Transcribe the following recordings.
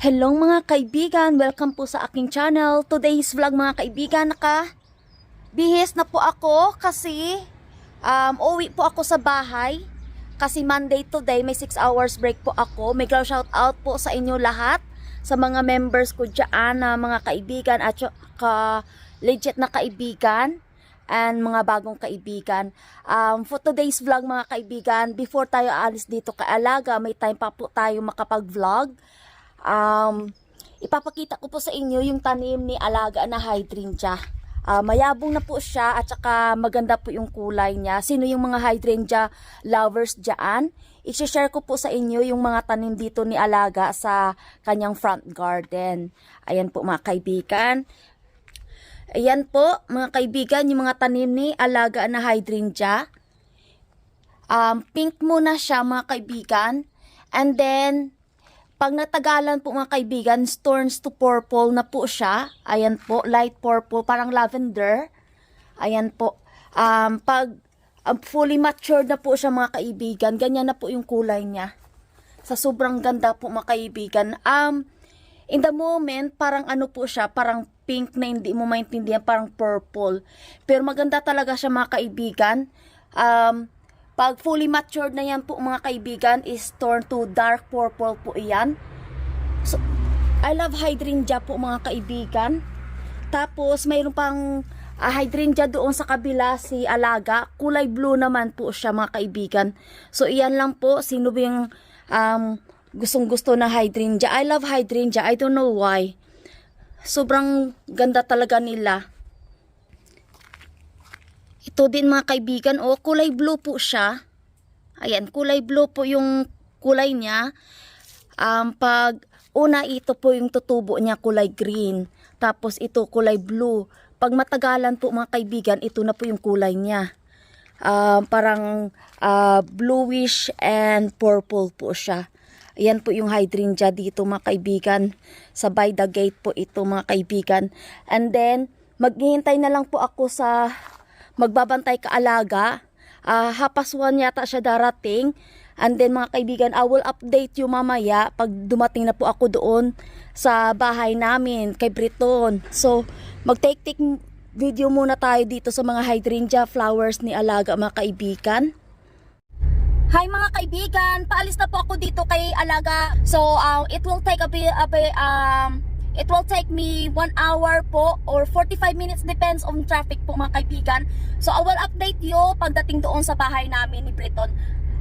Hello mga kaibigan, welcome po sa aking channel. Today's vlog mga kaibigan, bihis na po ako kasi uwi po ako sa bahay. Kasi Monday today, may 6 hours break po ako. May shout out po sa inyo lahat, sa mga members ko dyan na mga kaibigan at legit na kaibigan and mga bagong kaibigan. For today's vlog mga kaibigan, before tayo alis dito kay Alaga, may time pa po tayo makapag-vlog. Ipapakita ko po sa inyo yung tanim ni Alaga na hydrangea. Mayabong na po siya at saka maganda po yung kulay niya. Sino yung mga hydrangea lovers dyan? I-share ko po sa inyo yung mga tanim dito ni Alaga sa kanyang front garden. Ayan po mga kaibigan. Ayan po mga kaibigan yung mga tanim ni Alaga na hydrangea. Pink muna siya mga kaibigan. And then pag natagalan po mga kaibigan, turns to purple na po siya. Ayan po, light purple, parang lavender. Ayan po. Pag fully matured na po siya mga kaibigan, ganyan na po yung kulay niya. Sa sobrang ganda po mga kaibigan. In the moment, parang ano po siya, parang pink na hindi mo maintindihan, parang purple. Pero maganda talaga siya mga kaibigan. Pag fully matured na yan po mga kaibigan, is turn to dark purple po iyan. So, I love hydrangea po mga kaibigan. Tapos mayroon pang hydrangea doon sa kabila si Alaga. Kulay blue naman po siya mga kaibigan. So iyan lang po, sino ba yung gustong gusto na hydrangea. I love hydrangea, I don't know why. Sobrang ganda talaga nila. Ito din mga kaibigan, kulay blue po siya. Ayan, kulay blue po yung kulay niya. Pag una, ito po yung tutubo niya, kulay green. Tapos ito, kulay blue. Pag matagalan po mga kaibigan, ito na po yung kulay niya. Parang bluish and purple po siya. Ayan po yung hydrangea dito mga kaibigan. Sa by the gate po ito mga kaibigan. And then, maghihintay na lang po ako sa magbabantay ka Alaga. 1:30 yata siya darating. And then mga kaibigan, I will update you mamaya pag dumating na po ako doon sa bahay namin kay Briton. So mag-take video muna tayo dito sa mga hydrangea flowers ni Alaga mga kaibigan. Hi mga kaibigan, paalis na po ako dito kay Alaga. So it will take it will take me 1 hour po or 45 minutes, depends on traffic po mga kaibigan. So I will update you pagdating doon sa bahay namin ni Briton.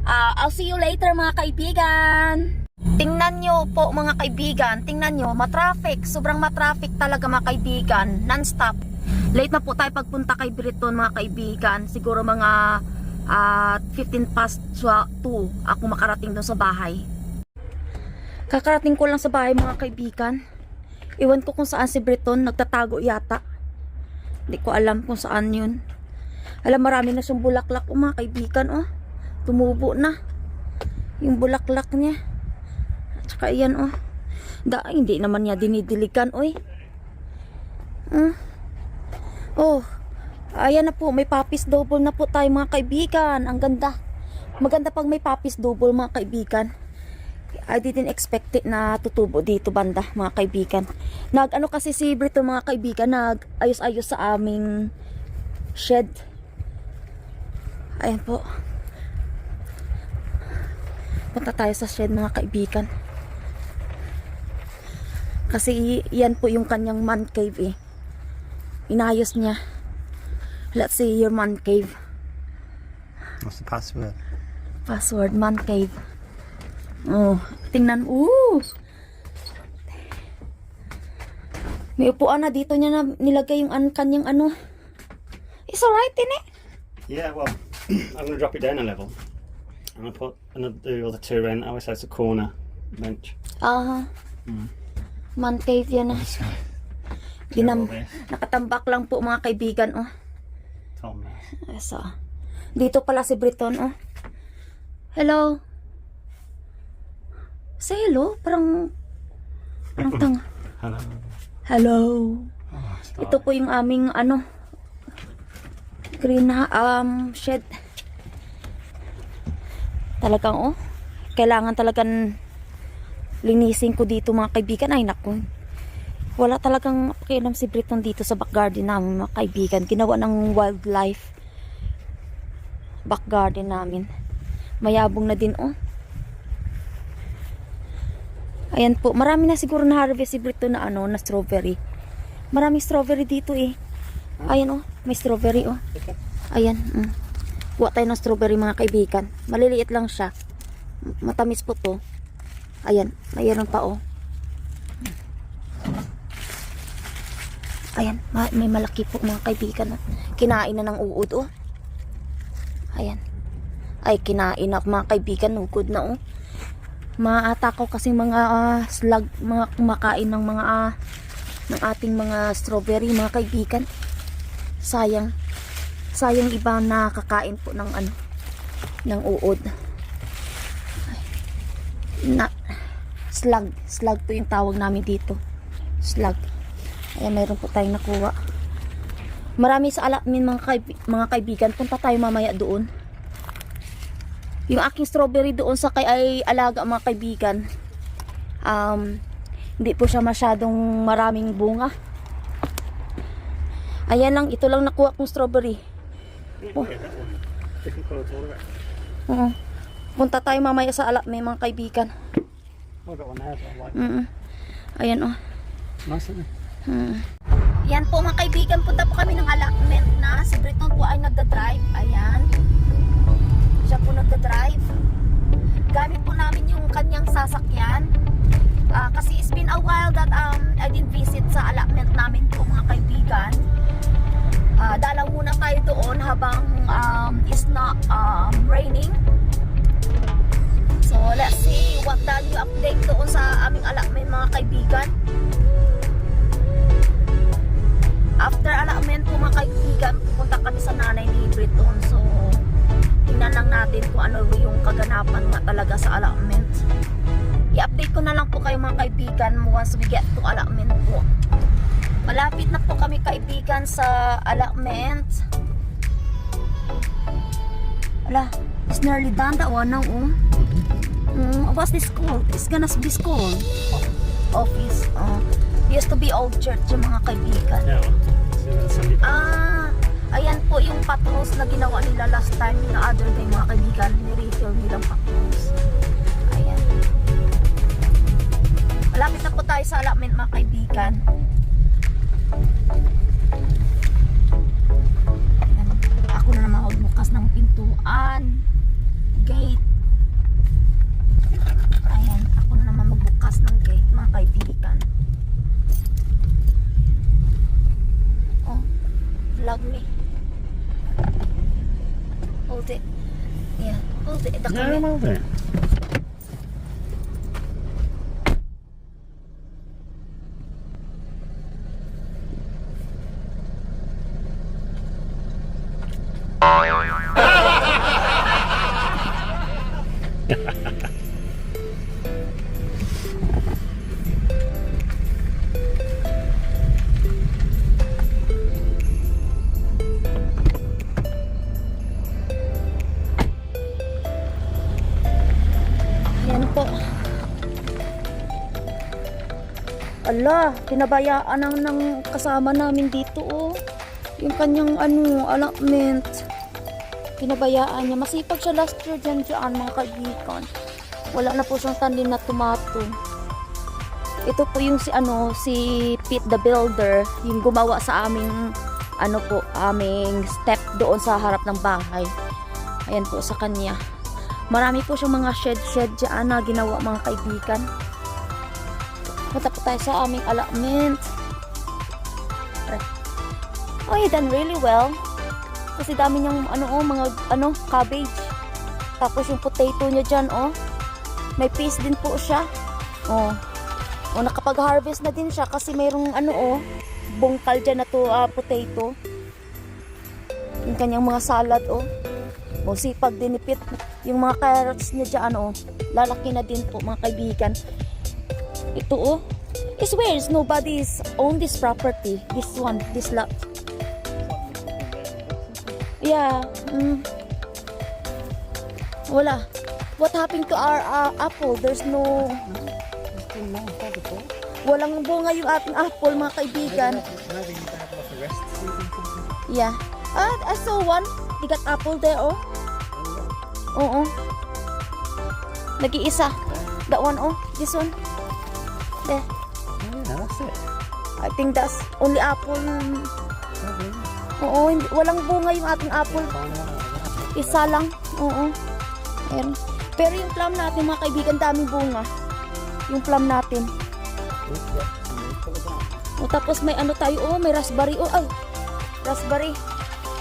I'll see you later mga kaibigan. Tingnan nyo po mga kaibigan, tingnan nyo, matraffic, sobrang matraffic talaga mga kaibigan, non-stop. Late na po tayo pagpunta kay Briton mga kaibigan, siguro mga 15 past 2 ako makarating doon sa bahay. Kakarating ko lang sa bahay mga kaibigan. Iwan ko kung saan si Briton, nagtatago yata. Hindi ko alam kung saan yun. Alam, marami na siyang bulaklak mga kaibigan, tumubo na yung bulaklak niya. At saka yan, hindi naman niya dinidiligan, ayan na po, may papis double na po tayo mga kaibigan. Ang ganda. Maganda pag may papis double mga kaibigan. I didn't expect it na tutubo dito banda mga kaibigan. Nag-ano kasi si Brito mga kaibigan, nag-ayos-ayos sa aming shed. Ayan po. Punta tayo sa shed mga kaibigan. Kasi yan po yung kanyang man cave Inayos niya. Let's see your man cave. What's the password? Password, man cave. Tingnan. May upuan na dito niya na nilagay yung kanyang ano. It's alright, isn't it? Yeah, well, I'm going to drop it down a level. I'm going to put the other two in. I always say it's a corner bench. Man cave yan nakatambak lang po mga kaibigan, Tom. So, dito pala si Briton, Hello. Say hello, parang tanga. Hello. Hello. Ito po yung aming green shed. Talagang kailangan talagang linisin ko dito mga kaibigan. Ay naku, wala talagang pakialam si Briton dito sa back garden namin mga kaibigan. Ginawa ng wildlife back garden namin. Mayabong na din oh. Ayan po, marami na siguro na harvest si Briton na ano, na strawberry. Maraming strawberry dito eh. Ayan oh, may strawberry oh. Ayan, kuha tayo ng strawberry mga kaibigan. Maliliit lang siya. Matamis po to. Ayan, mayroon pa oh. Ayan, may malaki po mga kaibigan. Kinain na ng uod oh. Ayan. Ay, kinain na mga kaibigan. Ugod na oh. Maatakaw kasi mga slug, mga kumakain ng mga ng ating mga strawberry mga kaibigan. Sayang. Sayang iba nakakain po ng ano, ng uod. Ay, slug po yung tawag namin dito. Slug. Ayan, mayroon po tayong nakuha. Marami sa alamin mga kaibigan. Punta tayo mamaya doon. Yung aking strawberry doon sa kay ay alaga mga kaibigan. Hindi po siya masyadong maraming bunga. Ayan lang, ito lang nakuha kong strawberry. Oh. Punta tayo mamaya sa alamin mga kaibigan. Ayan oh. Nice, isn't it? Yan po mga kaibigan, punta po kami ng allotment na si Briton po ay nagda-drive. Ayan, siya po nagda-drive. Gamit po namin yung kanyang sasakyan kasi it's been a while that I didn't visit sa allotment namin po mga kaibigan. Dalaw muna tayo doon habang it's not raining. So let's see what the new update doon sa aming allotment mga kaibigan. After allotment po mga kaibigan, pupunta kami sa nanay ni Briton. So, tingnan lang natin kung ano yung kaganapan nga talaga sa allotment. I-update ko na lang po kayo mga kaibigan once we get to allotment po. Malapit na po kami kaibigan sa allotment. Ala, it's nearly done that one now. What's this called? It's gonna be school. Office. Used to be old church yung mga kaibigan. Ayan po yung pathos na ginawa nila last time na other day mga kaibigan. Ni-refill nilang pathos. Ayan. Malapit na po tayo sa allotment mga kaibigan. Ayan. Ako na naman magbukas ng pintuan. Gate. Ayan. Ako na naman magbukas ng gate mga kaibigan. Vlog me. Hold it. Yeah, hold it. No, I'm over it. Ala, pinabayaan ng kasama namin dito oh. Yung kanyang allotment. Pinabayaan niya. Masipag siya last year dyan mga kaibigan. Wala na po siyang tanim na tomato. Ito po yung si Pete the Builder, yung gumawa sa aming aming step doon sa harap ng bahay. Ayan po sa kanya. Marami po siyang mga shed dyan na ginawa mga kaibigan. Punta po tayo sa aming allotment. Oh, he done really well. Kasi dami niyang mga cabbage. Tapos yung potato niya dyan, oh. May peas din po siya. Oh, nakapag-harvest na din siya kasi mayroong bungkal dyan na to potato. Yung kanyang mga salad, oh. Sipag dinipit. Yung mga carrots niya dyan, lalaki na din po mga kaibigan. Ito oh, I swear nobody's own this property. This lot. Yeah. Wala. What happened to our apple? There's no. Nothing more before. Walang bunga yung ating apple, mga kaibigan. Maybe you have like a rest season. Yeah. I saw one. They got apple there, oh. Oo. Nag-iisa. That one, oh. This one. There. Oh, yeah, that's it. I think that's only apple. Okay. Oo, walang bunga yung ating apple. Isa lang. Oo. Meron. Pero yung plum natin, mga kaibigan, daming bunga. Yung plum natin. O, tapos may ano tayo, oh, may raspberry. Oh, ay. Raspberry.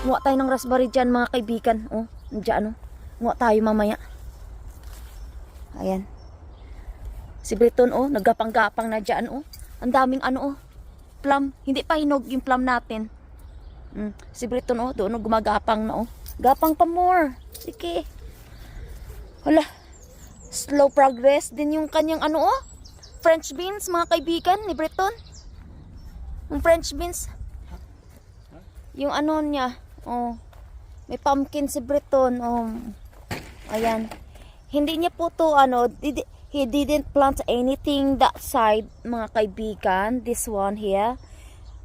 Nguha tayo ng raspberry dyan, mga kaibigan. Oh, dyan, oh. Nguha tayo mamaya. Ayan. Si Briton, oh, naggapang-gapang na dyan, oh. Ang daming ano, oh. Plum. Hindi pa hinog yung plum natin. Si Briton, oh, doon, oh, gumagapang na, oh. Gapang pa more. Sige. Hala. Slow progress din yung kanyang ano, oh. French beans, mga kaibigan, ni Briton. Yung French beans. Yung ano niya, oh. May pumpkin si Briton, oh. Ayan. Hindi niya po to, ano, he didn't plant anything that side, mga kaibigan. This one here.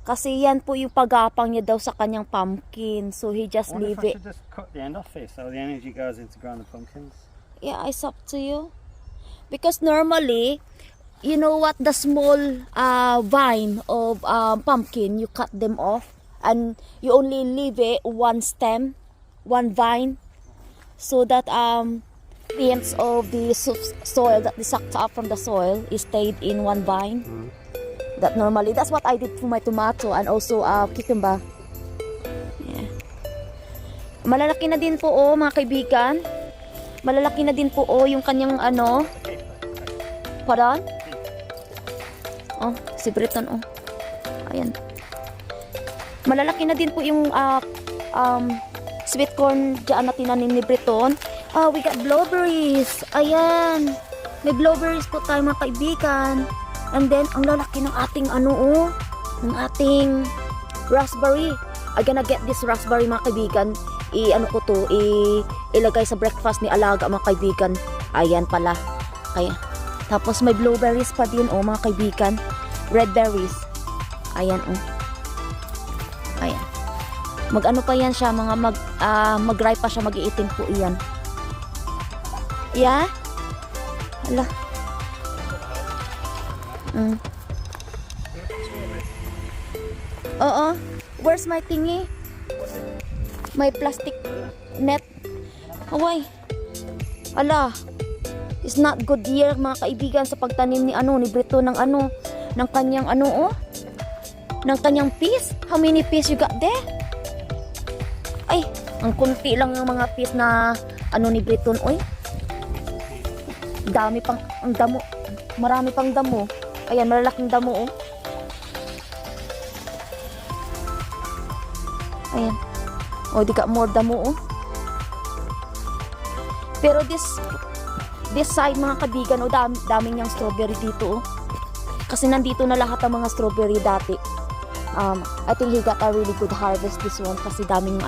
Kasi yan po yung pagapang niya daw sa kanyang pumpkin. So he just leave it. I should just cut the end off here so the energy goes into growing the pumpkins. Yeah, it's up to you. Because normally, you know what, the small vine of pumpkin, you cut them off. And you only leave it one stem, one vine. So that the ends of the soil that they sucked up from the soil is stayed in one vine. That normally, that's what I did for my tomato and also cucumber. Yeah. Malalaki na din po, oh, mga kaibigan. Malalaki na din po, oh, yung kanyang ano. Pardon? Oh, si Briton, oh. Ayan. Malalaki na din po yung sweet corn dyan na tinanim ni Briton. We got blueberries. Ayan. May blueberries po tayo, mga kaibigan. And then, ang lalaki ng ating ano, oh. Ng ating raspberry. I'm gonna get this raspberry, mga kaibigan. Ano ko to, ilagay sa breakfast ni Alaga, mga kaibigan. Ayan pala. Kaya. Tapos may blueberries pa din, oh, mga kaibigan. Red berries. Ayan, oh. Ayan. Mag-ano pa yan siya, mga mag-dry pa siya, mag-iitim po iyan. Yeah? Hala. Oo. Where's my thingy? My plastic net. Away. Ala. It's not good year, mga kaibigan, sa pagtanim ni ni Brito ng ng kanyang oh. Ng kanyang peas. How many peas you got there? Ay, ang kunti lang ng mga peas na ni Brito, oy. Dami pang ang damo. Marami pang damo. Ayan, malalaking damo, oh. Ayan. Oh, di ka more damo, oh. Pero this side, mga kaibigan, oh, daming niyang strawberry dito, oh. Kasi nandito na lahat ang mga strawberry dati. I think he got a really good harvest this one kasi daming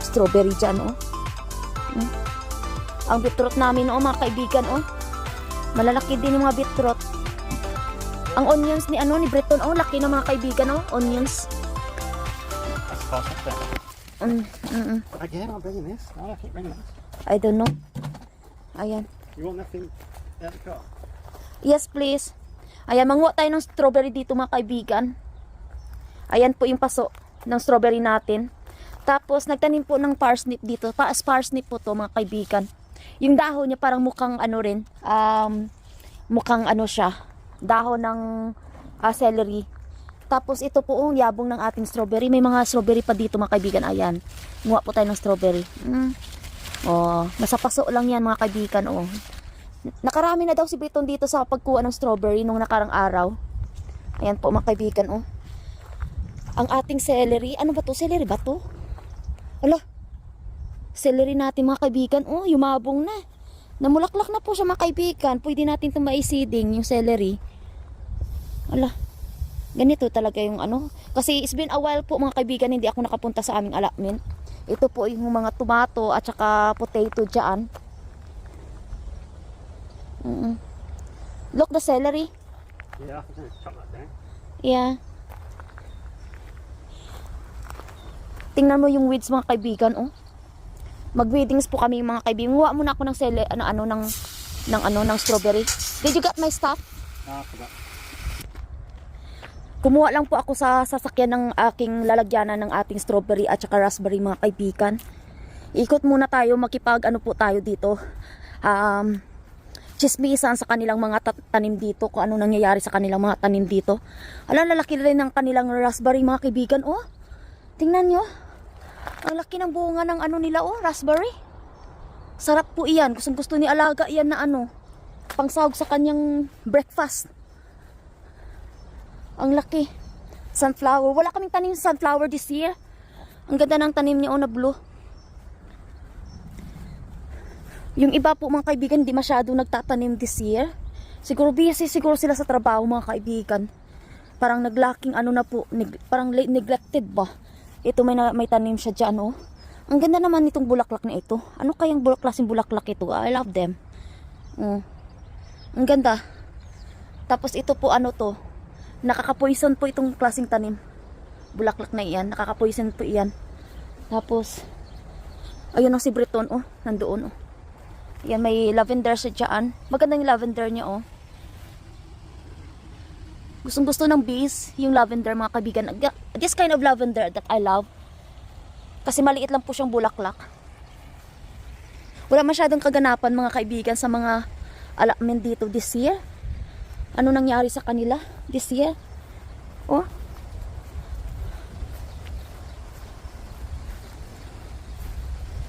strawberry dyan, oh. Ang beetroot namin, oh, mga kaibigan, oh. Malalaki din yung mga beetroot. Ang onions ni Briton, oh, laki na, mga kaibigan, oh, onions. That's perfect then. Again, I'm bringing this. Why do I keep bringing this? I don't know. Ayan. You want nothing at the car? Yes, please. Ayan, manguha tayo ng strawberry dito, mga kaibigan. Ayan po yung paso ng strawberry natin. Tapos, nagtanim po ng parsnip dito. Parsnip po to, mga kaibigan. Yung dahon niya parang mukhang rin. Mukhang siya. Dahon ng celery. Tapos, ito po ang yabong ng ating strawberry. May mga strawberry pa dito, mga kaibigan. Ayan. Nguha po tayo ng strawberry. Oh, nasa paso lang yan, mga kaibigan, oh. Nakarami na daw si Briton dito sa pagkuha ng strawberry nung nakarang araw. Ayan po, mga kaibigan, oh. Ang ating celery, ano ba to? Celery ba to? Ala, celery natin, mga kaibigan, oh, yumabong na. Namulaklak na po siya, mga kaibigan. Pwede natin itong maisiding, yung celery. Ala, ganito talaga yung Kasi it's been a while po, mga kaibigan, hindi ako nakapunta sa aming allotment. Ito po yung mga tomato at saka potato dyan. Look, the celery. Yeah, I can chop that down. Yeah. Tingnan mo yung weeds mga kaibigan, oh. Mag-weedings po kami mga kaibigan. Nguha muna ako ng ng strawberry. Did you get my stuff? No, I forgot. Kumuha lang po ako sa sasakyan ng aking lalagyanan ng ating strawberry at saka raspberry mga kaibigan. Ikot muna tayo, makipag po tayo dito. Chismisan sa kanilang mga tanim dito, kung ano nangyayari sa kanilang mga tanim dito. Ala, lalaki rin ng kanilang raspberry mga kaibigan, oh. Tingnan nyo. Ang laki ng bunga ng nila, oh, raspberry. Sarap po iyan. Gustong gusto ni alaga iyan na pangsahog sa kanyang breakfast. Ang laki. Sunflower. Wala kaming tanim sunflower this year. Ang ganda ng tanim niya, oh, na blue. Yung iba po mga kaibigan, hindi masyado nagtatanim this year. Siguro busy siguro sila sa trabaho mga kaibigan. Parang naglaking na po, parang neglected ba? Ito may tanim siya dyan, oh. Ang ganda naman nitong bulaklak na ito. Ano kayang klaseng bulaklak ito? I love them. Ang ganda. Tapos ito po to. Nakaka-poison po itong klaseng tanim. Bulaklak na iyan. Nakaka-poison po iyan. Tapos, ayun si Breton, oh. Nandoon, oh. Yan, may lavender siya dyan. Maganda yung lavender niya, oh. Gustong gusto ng bees, yung lavender mga kaibigan. This kind of lavender that I love. Kasi maliit lang po siyang bulaklak. Wala masyadong kaganapan mga kaibigan sa mga alamin dito this year. Ano nangyari sa kanila this year? Oh.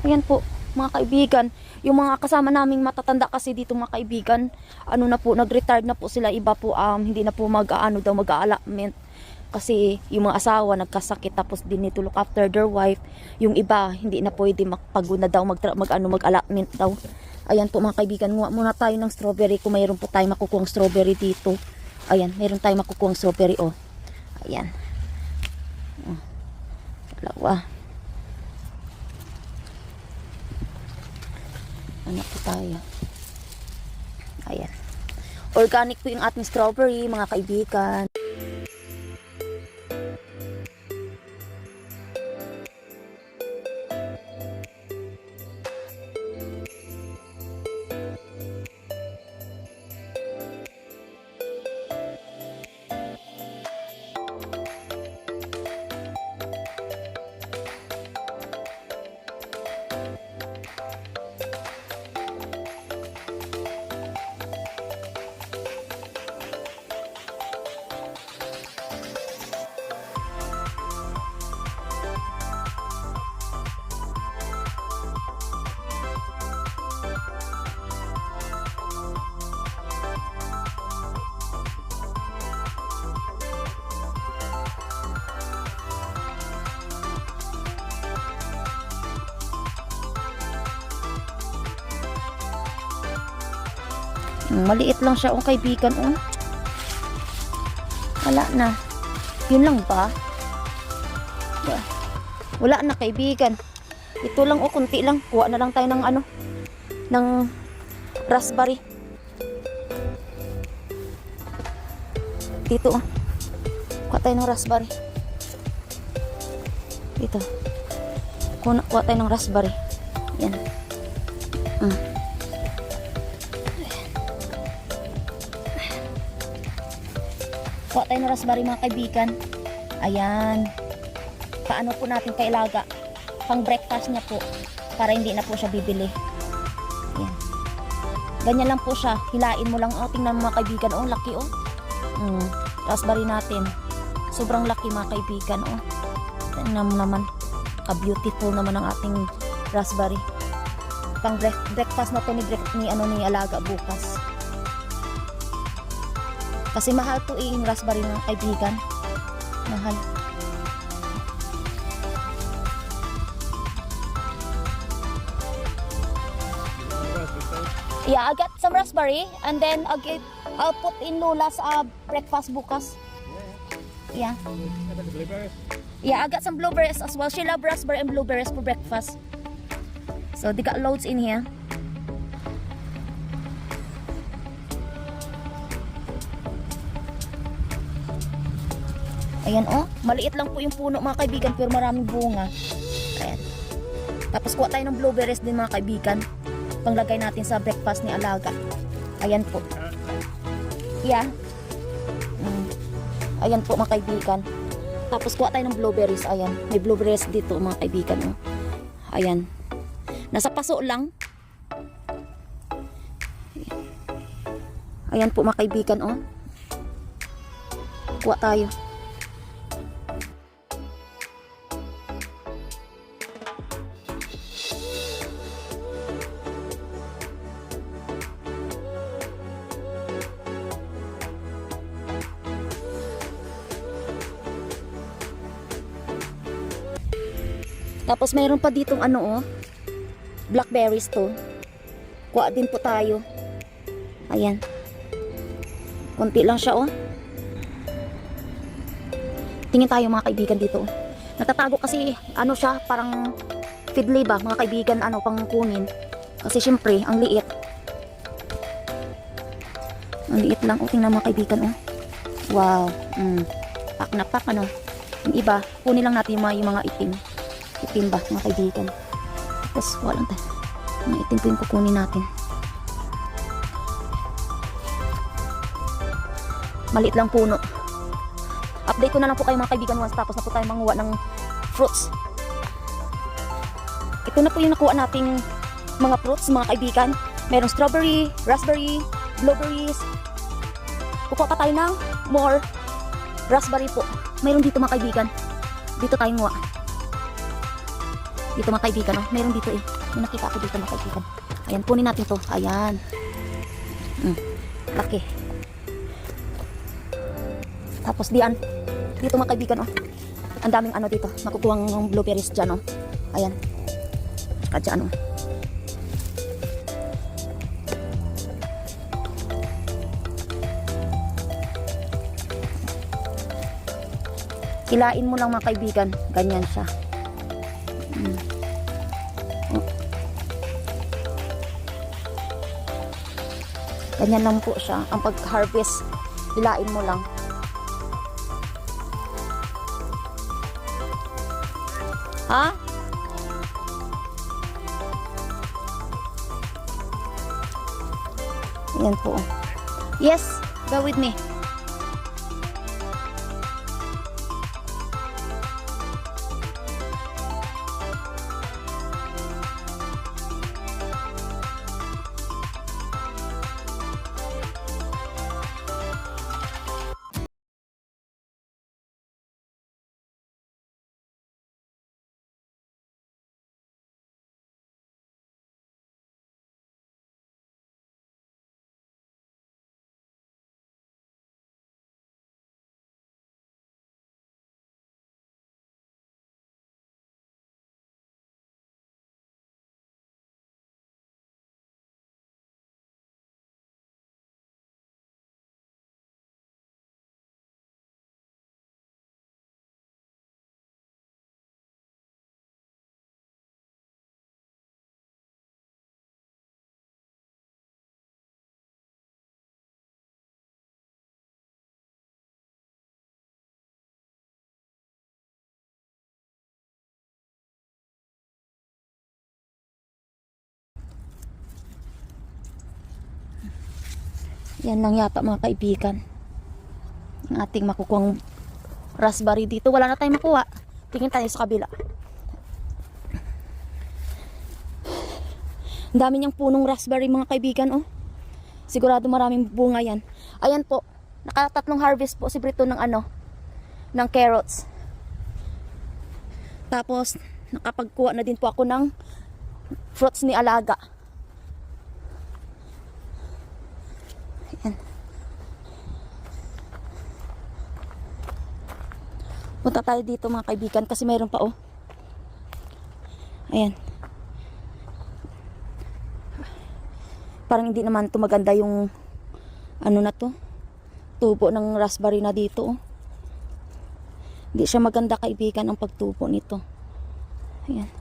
Ayan po mga kaibigan. Yung mga kasama naming matatanda kasi dito mga kaibigan, na po, nag-retired na po sila. Iba po, hindi na po mag-allotment. Kasi yung mga asawa nagkasakit tapos din to look after their wife. Yung iba, hindi na pwede magpaguna daw, mag-allotment daw. Ayan po mga kaibigan, nguha muna tayo ng strawberry kung mayroon po tayo makukuhang strawberry dito. Ayan, mayroon tayo makukuhang strawberry, oh. Ayan. Dalawa. Ano po tayo? Ayan. Organic po yung ating strawberry, mga kaibigan. Maliit lang siya, kaibigan, oh. Wala na. Yun lang ba? Wala na, kaibigan. Ito lang, kunti lang. Kuha na lang tayo ng ng raspberry. Dito, oh. Kuha tayo ng raspberry. Dito. Kuha tayo ng raspberry. Yan. Kuha tayo ng raspberry mga kaibigan. Ayan. Paano po natin kailaga? Pang breakfast niya po. Para hindi na po siya bibili. Ayan. Ganyan lang po siya. Hilain mo lang. Tingnan mo mga kaibigan. Laki, oh. Raspberry natin. Sobrang laki mga kaibigan, oh. Tingnan mo naman. Ka-beautiful naman ang ating raspberry. Pang breakfast na to ni alaga bukas. Kasi mahal to yung raspberry mga kaibigan. Mahal. Yeah, I got some raspberry and then I'll put in Lola's breakfast bukas. Yeah. Yeah, I got some blueberries as well. She loves raspberry and blueberries for breakfast. So they got loads in here. Ayan oh, maliit lang po yung puno mga kaibigan pero maraming bunga. Ayan. Tapos kuha tayo ng blueberries din mga kaibigan. Panglagay natin sa breakfast ni Alaga. Ayan po. Yan. Ayan po mga kaibigan. Tapos kuha tayo ng blueberries. Ayan. May blueberries dito mga kaibigan. Oh. Ayan. Nasa paso lang. Ayan po mga kaibigan. Oh. Kuha tayo. Tapos mayroon pa ditong ano oh, blackberries to. Kuha din po tayo. Ayan. Konti lang siya oh. Tingin tayo mga kaibigan dito oh. Natatago kasi ano siya, parang fiddly ba mga kaibigan, ano pang kunin. Kasi syempre, ang liit. Ang liit lang. O tingnan mga kaibigan oh. Wow. Pak na pak ano. Yung iba, kunin lang natin yung mga itim. Itim ba mga kaibigan. Tapos walang tayo. Mga itim po yung kukunin natin. Maliit lang puno. Update ko na lang po kayo mga kaibigan once tapos na po tayo manguha ng fruits. Ito na po yung nakuha nating mga fruits mga kaibigan. Merong strawberry, raspberry, blueberries. Kukuha pa tayo ng more raspberry po. Mayroon dito mga kaibigan. Dito tayo nguha. Dito mga kaibigan, oh. Meron dito eh. May nakita ako dito mga kaibigan. Ayan, kunin natin to. Ayan. Laki. Tapos diyan. Dito mga kaibigan, oh. Ang daming ano dito. Makukuha ng blueberries dyan, oh. Ayan. Kadyan, oh. Kilain mo lang mga kaibigan. Ganyan siya. Ganyan lang po siya. Ang pag-harvest, hilain mo lang. Ha? Ayan po. Yes, go with me. Yan lang yata mga kaibigan. Ang ating makukuhang raspberry dito. Wala na tayong makuha. Tingin tayo sa kabila. Ang dami niyang punong raspberry mga kaibigan. Oh. Sigurado maraming bunga yan. Ayan po. Nakatatlong harvest po si Brito ng ano. Ng carrots. Tapos nakapagkuha na din po ako ng fruits ni Alaga. Ayan. Punta tayo dito mga kaibigan kasi mayroon pa oh. Ayan. Parang hindi naman ito maganda yung ano na to. Tubo ng raspberry na dito oh. Hindi siya maganda kaibigan ang pagtubo nito. Ayan.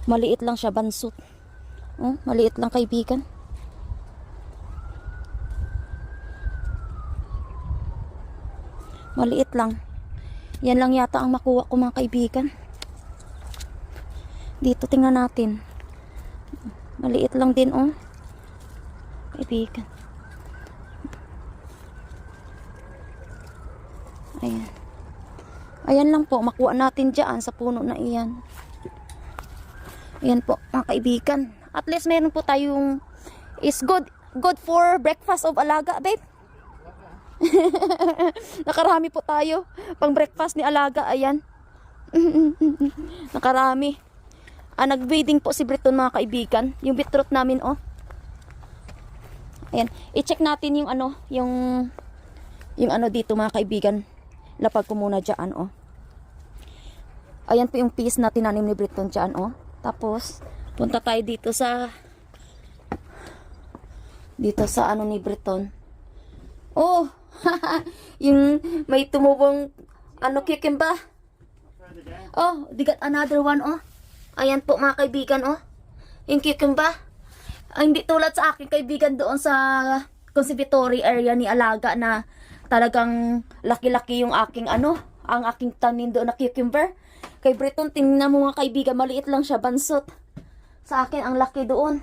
Maliit lang siya, bansot. Oh, maliit lang kaibigan. Maliit lang. Yan lang yata ang makuha ko mga kaibigan. Dito tingnan natin. Maliit lang din oh. Kaibigan. Ayan. Ayan lang po, makuha natin dyan sa puno na iyan. Ayan po mga kaibigan. At least meron po tayong is good for breakfast of alaga, babe. Nakarami po tayo pang breakfast ni alaga. Ayan. Nakarami. Nag-breeding po si Briton mga kaibigan. Yung beetroot namin oh. Ayan, i-check natin yung ano, yung ano dito mga kaibigan. Lapag ko muna dyan oh. Ayan po yung piece na tinanim ni Briton dyan oh. Tapos punta tayo dito sa ano ni Briton. Oh, yung may tumubong ano kikimba. Oh, they got another one oh. Ayan po mga kaibigan oh. Yung cucumber. Hindi tulad sa aking kaibigan doon sa conservatory area ni alaga na talagang laki-laki yung aking ano, ang aking tanim doon na cucumber. Kay Briton, tingnan mo mga kaibigan, maliit lang siya, bansot. Sa akin ang laki doon.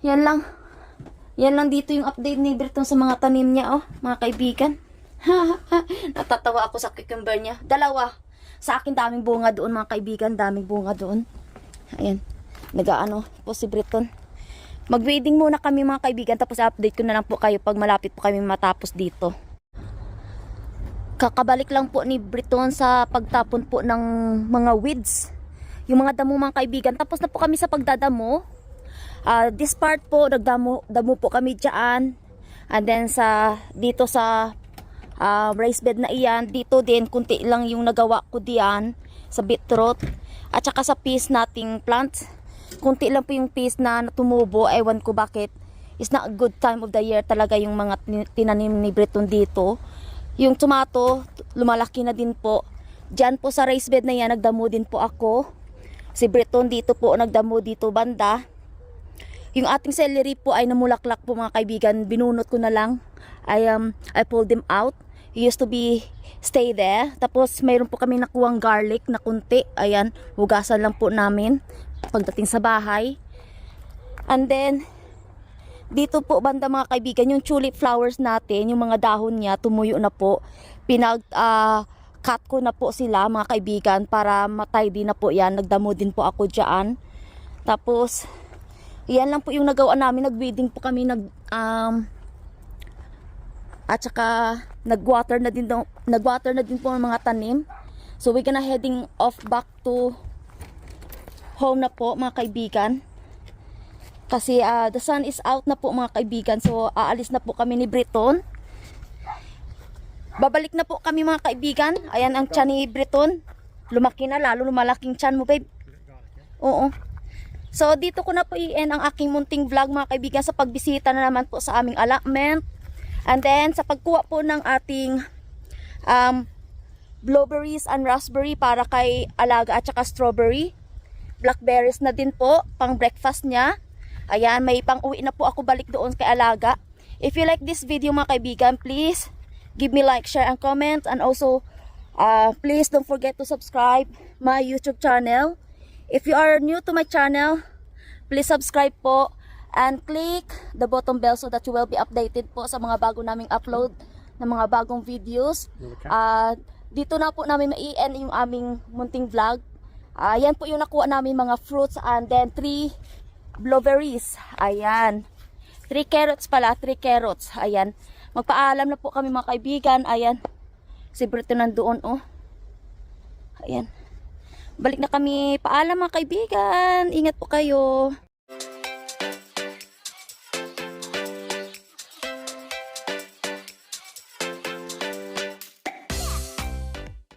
Yan lang. Yan lang dito yung update ni Briton sa mga tanim niya oh, mga kaibigan. Natatawa ako sa cucumber niya. Dalawa. Sa akin daming bunga doon mga kaibigan, daming bunga doon. Ayan, nag-ano po si Briton. Mag-weeding muna kami mga kaibigan, tapos update ko na lang po kayo pag malapit po kami matapos dito. Kakabalik lang po ni Briton sa pagtapon po ng mga weeds. Yung mga damo mga kaibigan, tapos na po kami sa pagdadamo. This part po, damo po kami dyan. And then dito sa raised bed na iyan, dito din kunti lang yung nagawa ko diyan sa beetroot at saka sa peas nating plant. Kunti lang po yung peas na tumubo, ewan ko bakit. It's not a good time of the year talaga yung mga tinanim ni Briton dito. Yung tomato, lumalaki na din po. Diyan po sa raised bed na yan, nagdamo din po ako. Si Briton dito po, nagdamo dito banda. Yung ating celery po ay namulaklak po mga kaibigan. Binunot ko na lang. I pulled them out. He used to be stay there. Tapos mayroon po kami nakuwang garlic na kunti. Ayan, hugasan lang po namin pagdating sa bahay. And then dito po banda mga kaibigan, yung tulip flowers natin, yung mga dahon niya tumuyo na po. Cut ko na po sila mga kaibigan para matay din na po yan. Nagdamo din po ako dyan. Tapos yan lang po yung nagawa namin. Nag-weeding po kami, at saka nag-water na din po ang mga tanim. So we're gonna heading off back to home na po mga kaibigan. Kasi the sun is out na po mga kaibigan. So aalis na po kami ni Briton. Babalik na po kami mga kaibigan. Ayan ang tiyan ni Briton. Lumaki na, lalo lumalaking tiyan mo babe. Oo. So dito ko na po i-end ang aking munting vlog mga kaibigan sa pagbisita na naman po sa aming allotment. And then sa pagkuha po ng ating blueberries and raspberry para kay alaga at saka strawberry. Blackberries na din po pang breakfast niya. Ayan, may pang uwi na po ako balik doon kay alaga. If you like this video mga kaibigan, please give me like, share, and comment. And also, please don't forget to subscribe my YouTube channel. If you are new to my channel, please subscribe po. And click the button bell so that you will be updated po sa mga bago naming upload na mga bagong videos. Dito na po namin ma-end yung aming munting vlog. Yan po yung nakuha namin mga fruits and then 3 blueberries. Ayan. 3 carrots pala, 3 carrots. Ayan. Magpaalam na po kami mga kaibigan. Ayan. Si Briton nandoon oh. Ayan. Balik na kami. Paalam mga kaibigan. Ingat po kayo.